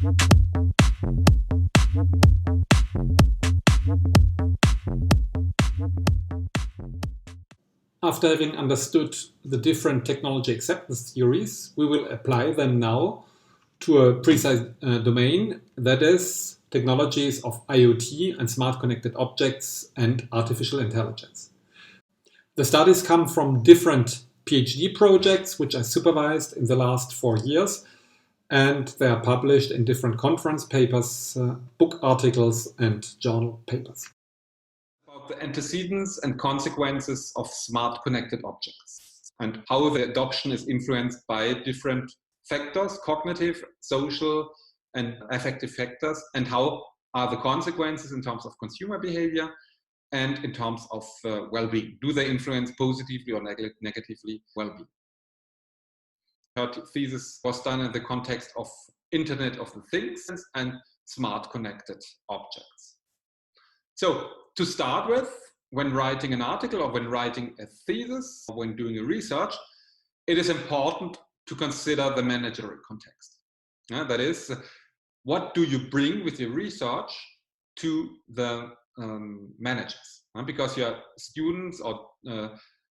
After having understood the different technology acceptance theories, we will apply them now to a precise domain, that is, technologies of IoT and smart connected objects and artificial intelligence. The studies come from different PhD projects, which I supervised in the last 4 years, and they are published in different conference papers, book articles, and journal papers. About the antecedents and consequences of smart connected objects and how the adoption is influenced by different factors, cognitive, social, and affective factors, and how are the consequences in terms of consumer behavior and in terms of well-being. Do they influence positively or negatively well-being? Her thesis was done in the context of Internet of the Things and smart connected objects. So to start with, when writing an article or when writing a thesis or when doing a research, it is important to consider the managerial context. That is, what do you bring with your research to the managers? Because you are students or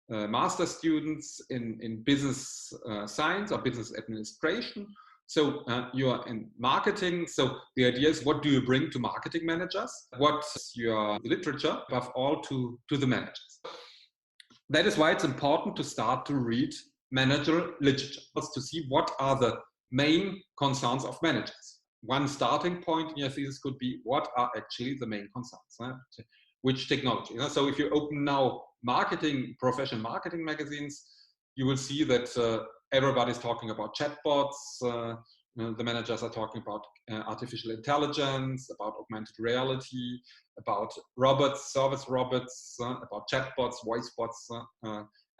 master students in business science or business administration. So you are in marketing. So the idea is, what do you bring to marketing managers? What's your literature, above all, to the managers? That is why it's important to start to read managerial literature, to see what are the main concerns of managers. One starting point in your thesis could be, what are actually the main concerns? Which technology? So if you open now professional marketing magazines, you will see that everybody's talking about chatbots. The managers are talking about artificial intelligence, about augmented reality, about robots, service robots, about chatbots, voice bots,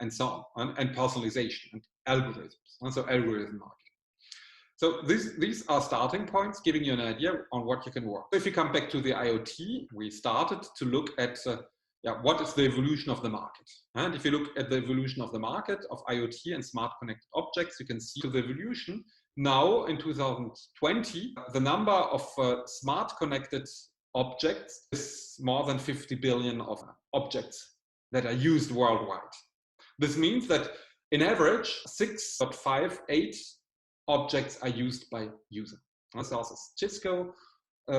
and so on, and personalization and algorithms. So algorithm marketing. So these are starting points, giving you an idea on what you can work. So if you come back to the IoT, we started to look at what is the evolution of the market. And if you look at the evolution of the market of IoT and smart connected objects, you can see the evolution. Now in 2020, the number of smart connected objects is more than 50 billion of objects that are used worldwide. This means that in average, 6.58 objects are used by user. This also is Cisco.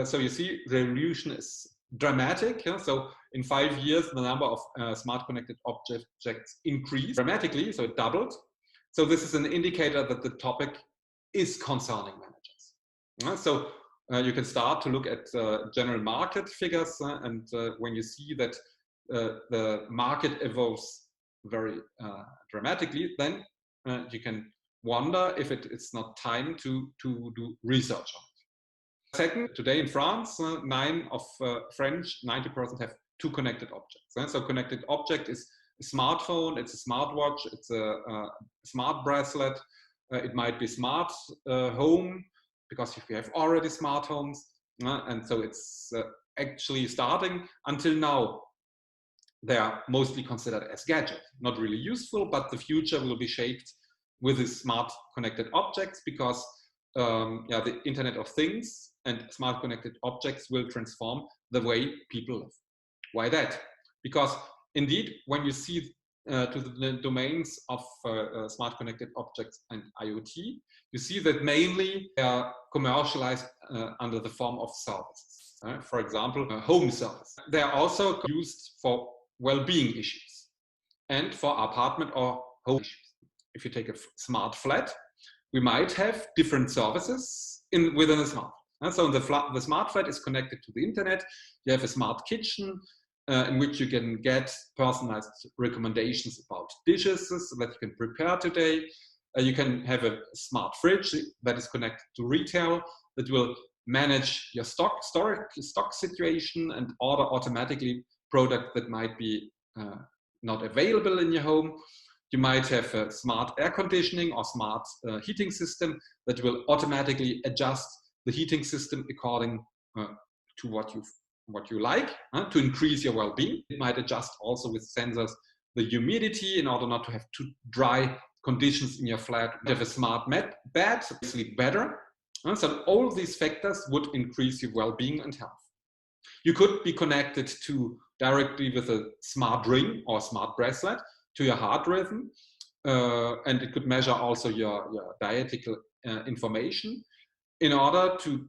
So you see the evolution is dramatic. So in 5 years, the number of smart connected objects increased dramatically, so it doubled. So this is an indicator that the topic is concerning managers. So you can start to look at general market figures, and when you see that the market evolves very dramatically, then you can wonder if it's not time to do research on it. Second, today in France, 9 of French, 90% have 2 connected objects. So connected object is a smartphone, it's a smartwatch, it's a smart bracelet, it might be smart home, because if you have already smart homes, and so it's actually starting. Until now, they are mostly considered as gadgets, not really useful, but the future will be shaped with these smart connected objects, because the Internet of Things and smart connected objects will transform the way people live. Why that? Because indeed, when you see to the domains of smart connected objects and IoT, you see that mainly they are commercialized under the form of services. For example, home service. They are also used for well-being issues and for apartment or home issues. If you take a smart flat, we might have different services within a smart flat. So the smart flat is connected to the internet. You have a smart kitchen in which you can get personalized recommendations about dishes that you can prepare today. You can have a smart fridge that is connected to retail that will manage your stock situation and order automatically product that might be not available in your home. You might have a smart air conditioning or smart heating system that will automatically adjust the heating system according to what you like to increase your well-being. It might adjust also with sensors the humidity in order not to have too dry conditions in your flat. You have a smart bed, sleep better. So all these factors would increase your well-being and health. You could be connected to directly with a smart ring or smart bracelet to your heart rhythm, and it could measure also your dietetical information in order to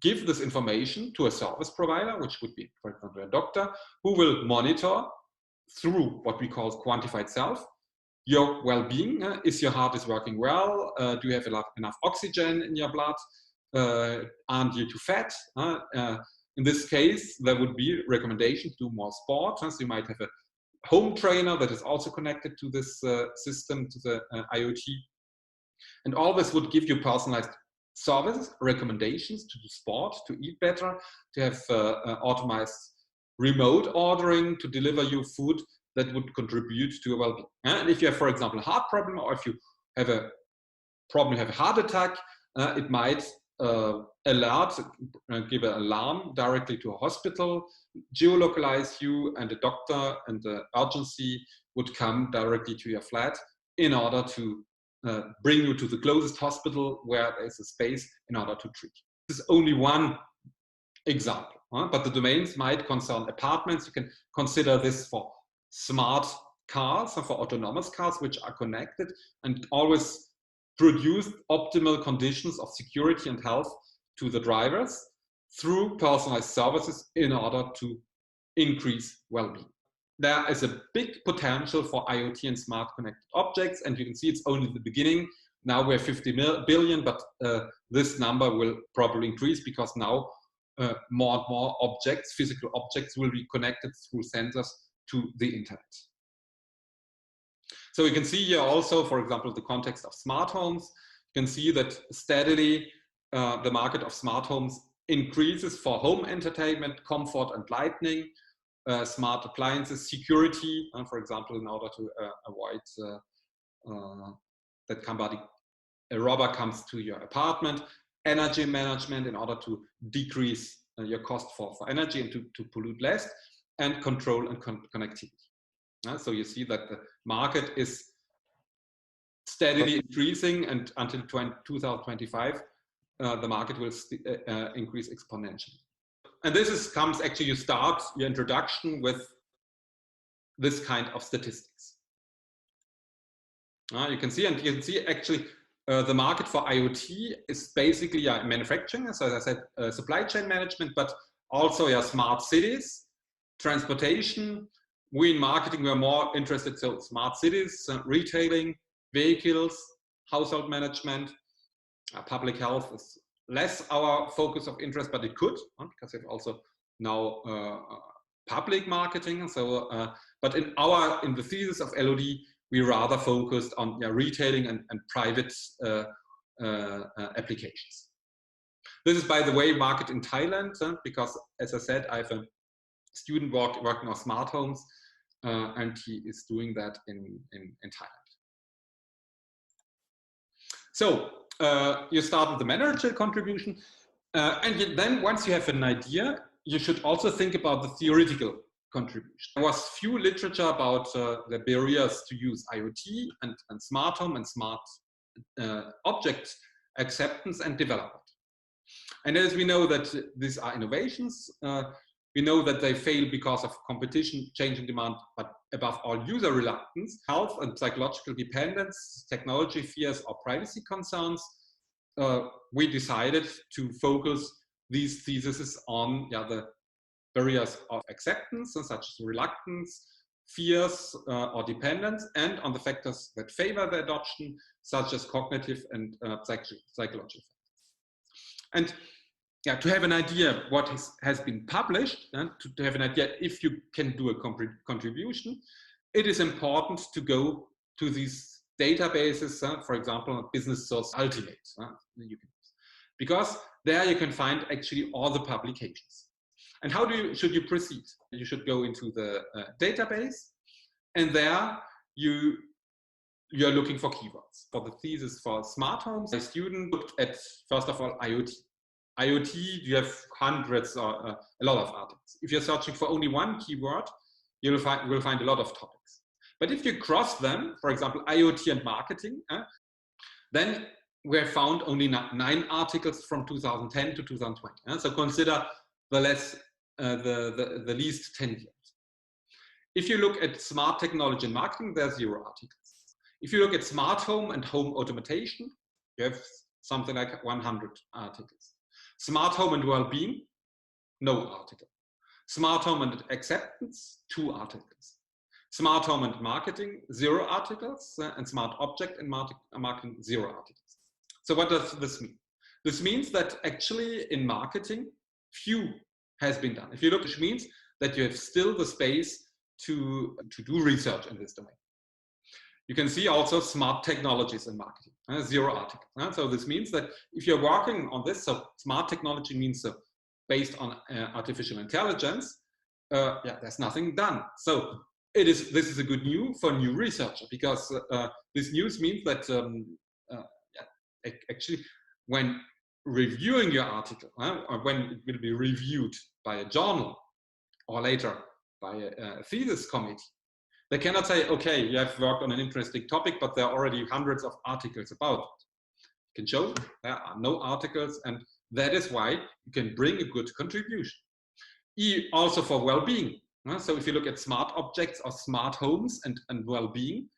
give this information to a service provider, which would be, for example, a doctor, who will monitor through what we call quantified self your well-being. Is your heart is working well? Do you have enough oxygen in your blood? Aren't you too fat? In this case, there would be recommendation to do more sport. So you might have a home trainer that is also connected to this system, to the IoT. And all this would give you personalized services, recommendations to do sport, to eat better, to have automated remote ordering to deliver you food that would contribute to your well-being. And if you have, for example, a heart problem, or if you have a problem, have a heart attack, it might give an alarm directly to a hospital, geolocalize you, and the doctor and the urgency would come directly to your flat in order to bring you to the closest hospital where there is a space in order to treat. This is only one example, but the domains might concern apartments. You can consider this for smart cars and for autonomous cars, which are connected and always produce optimal conditions of security and health to the drivers through personalized services in order to increase well-being. There is a big potential for IoT and smart connected objects, and you can see it's only the beginning. Now we're 50 billion, but this number will probably increase because now more and more objects, physical objects, will be connected through sensors to the internet. So you can see here also, for example, the context of smart homes. You can see that steadily the market of smart homes increases for home entertainment, comfort and lighting, smart appliances, security, for example, in order to avoid that a robber comes to your apartment, energy management in order to decrease your cost for energy and to pollute less, and control and connectivity. So you see that the market is steadily increasing, and until 2025, the market will increase exponentially. And this comes actually, you start your introduction with this kind of statistics. You can see actually the market for IoT is basically manufacturing, so as I said, supply chain management, but also smart cities, transportation. We in marketing were more interested, so smart cities, retailing, vehicles, household management, public health is less our focus of interest, but it could, because we have also now public marketing. So, but in the thesis of LOD, we rather focused on retailing and private applications. This is, by the way, market in Thailand, because as I said, I have a student working on smart homes, and he is doing that in Thailand. So you start with the managerial contribution, and then once you have an idea, you should also think about the theoretical contribution. There was few literature about the barriers to use IoT and smart home and smart object acceptance and development. And as we know that these are innovations, we know that they fail because of competition, changing demand, but above all user reluctance, health and psychological dependence, technology fears or privacy concerns. We decided to focus these theses on the barriers of acceptance, such as reluctance, fears or dependence, and on the factors that favor the adoption, such as cognitive and psychological factors. And to have an idea what has been published, to have an idea if you can do a contribution, it is important to go to these databases, for example, Business Source Ultimate, because there you can find actually all the publications. And how should you proceed? You should go into the database, and there you're looking for keywords. For the thesis for smart homes, a student looked at, first of all, IoT. IoT, you have hundreds or a lot of articles. If you're searching for only one keyword, you will find a lot of topics. But if you cross them, for example, IoT and marketing, then we have found only 9 articles from 2010 to 2020. So consider the least 10 years. If you look at smart technology and marketing, there are 0 articles. If you look at smart home and home automation, you have something like 100 articles. Smart home and well-being, no article. Smart home and acceptance, 2 articles. Smart home and marketing, 0 articles. And smart object and marketing, 0 articles. So what does this mean? This means that actually in marketing, few has been done. If you look, it means that you have still the space to do research in this domain. You can see also smart technologies in marketing, 0 articles. So this means that if you're working on this, so smart technology means based on artificial intelligence, there's nothing done. So this is a good news for new researcher, because this news means that actually when reviewing your article, or when it will be reviewed by a journal or later by a thesis committee, they cannot say, okay, you have worked on an interesting topic, but there are already hundreds of articles about it. You can show there are no articles, and that is why you can bring a good contribution. Also for well-being. So if you look at smart objects or smart homes and well-being,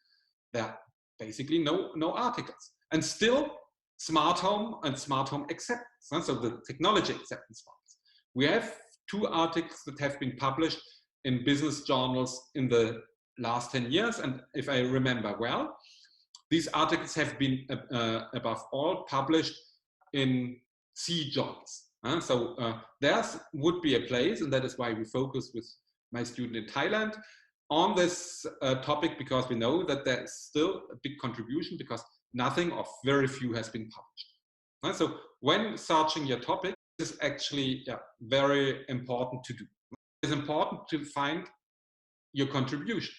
there are basically no articles. And still, smart home and smart home acceptance. So the technology acceptance parts. We have 2 articles that have been published in business journals in the last 10 years. And if I remember well, these articles have been above all published in C journals. So there would be a place, and that is why we focus with my student in Thailand on this topic, because we know that there is still a big contribution, because nothing or very few has been published. So when searching your topic, this is actually very important to do. It's important to find your contribution.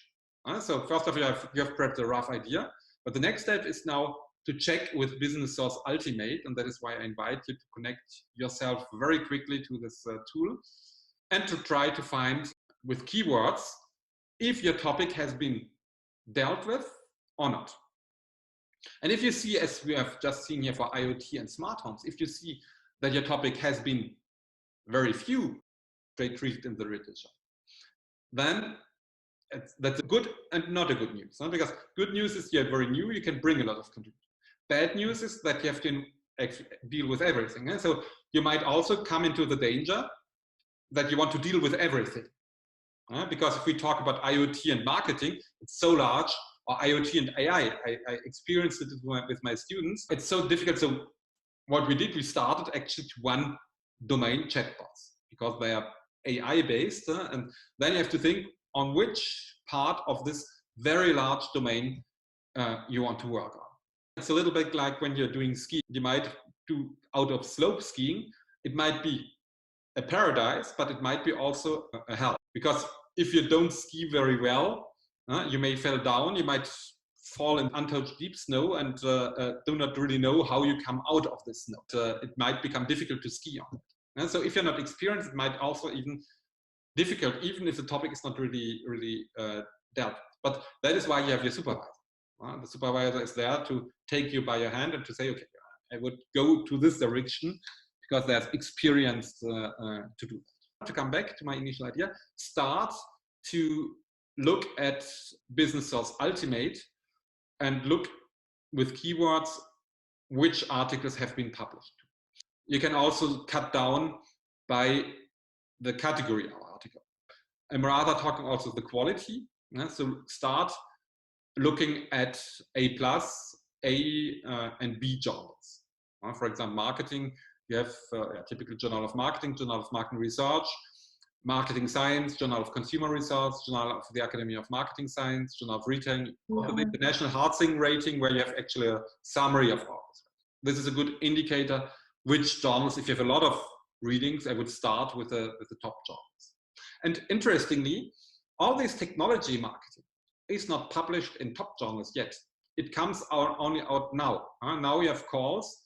So first of all, you have perhaps a rough idea, but the next step is now to check with Business Source Ultimate, and that is why I invite you to connect yourself very quickly to this tool, and to try to find with keywords if your topic has been dealt with or not. And if you see, as we have just seen here for IoT and smart homes, if you see that your topic has been very few treated in the literature, then that's a good and not a good news. Because good news is you're very new, you can bring a lot of contribution. Bad news is that you have to actually deal with everything. So you might also come into the danger that you want to deal with everything. Because if we talk about IoT and marketing, it's so large, or IoT and AI, I experienced it with my students. It's so difficult. So what we did, we started actually to one domain chatbots, because they are AI based. And then you have to think on which part of this very large domain you want to work on. It's a little bit like when you're doing skiing. You might do out of slope skiing. It might be a paradise, but it might be also a hell. Because if you don't ski very well, you may fall down, you might fall in untouched deep snow, and do not really know how you come out of the snow. It might become difficult to ski on it. And so if you're not experienced, it might also even difficult, even if the topic is not really dealt. But that is why you have your supervisor. The supervisor is there to take you by your hand and to say, okay, I would go to this direction because there's experience to do that. To come back to my initial idea, start to look at Business Source Ultimate and look with keywords which articles have been published. You can also cut down by the category of article. I'm rather talking also the quality. So start looking at A+, A and B journals. For example, marketing, you have typical Journal of Marketing, Journal of Marketing Research, Marketing Science, Journal of Consumer Research, Journal of the Academy of Marketing Science, Journal of Retail, the National Heartsing Rating, where you have actually a summary of all. This is a good indicator which journals, if you have a lot of readings, I would start with the top journals. And interestingly, all this technology marketing is not published in top journals yet. It comes out only out now. Now we have calls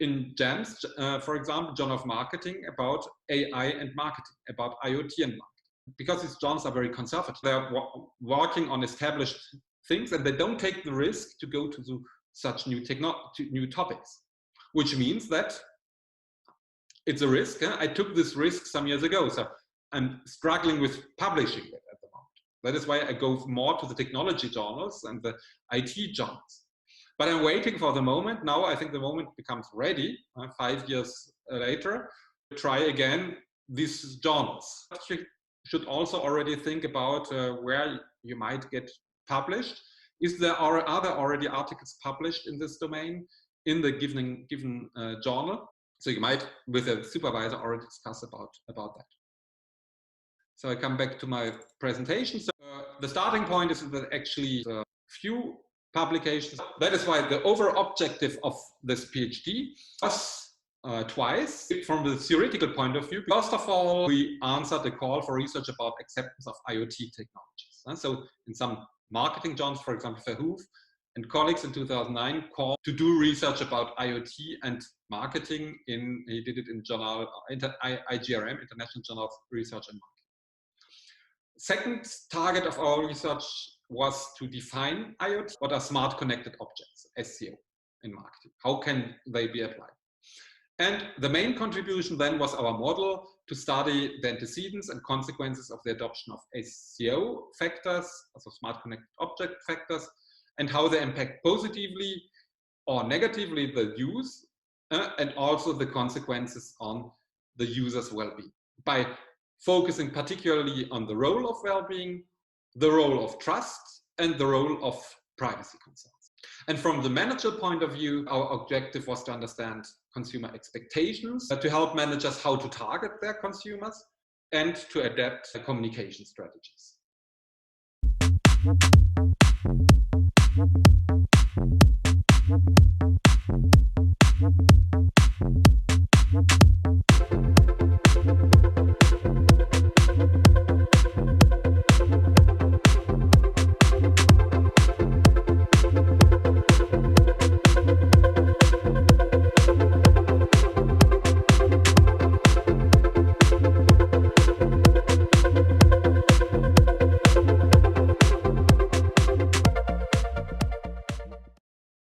in JAMS, for example, Journal of Marketing, about AI and marketing, about IoT and marketing. Because these journals are very conservative. They're working on established things, and they don't take the risk to go to the such new topics, which means that it's a risk. I took this risk some years ago, so I'm struggling with publishing it at the moment. That is why I go more to the technology journals and the IT journals. But I'm waiting for the moment. Now I think the moment becomes ready, 5 years later, to try again these journals. You should also already think about where you might get published. Are there already articles published in this domain in the given journal? So you might, with a supervisor, already discuss about that. So I come back to my presentation. So the starting point is that actually a few publications. That is why the overall objective of this PhD was twice from the theoretical point of view. First of all, we answered the call for research about acceptance of IoT technologies. So in some marketing journals, for example, Verhoeven and colleagues in 2009 called to do research about IoT and marketing. He did it in journal IGRM, International Journal of Research and Marketing. Second target of our research was to define IoT. What are smart connected objects, SCO, in marketing? How can they be applied? And the main contribution then was our model to study the antecedents and consequences of the adoption of SCO factors, also smart connected object factors, and how they impact positively or negatively the use, and also the consequences on the user's well-being. By focusing particularly on the role of well-being, the role of trust, and the role of privacy concerns. And from the managerial point of view, our objective was to understand consumer expectations, to help managers how to target their consumers, and to adapt communication strategies.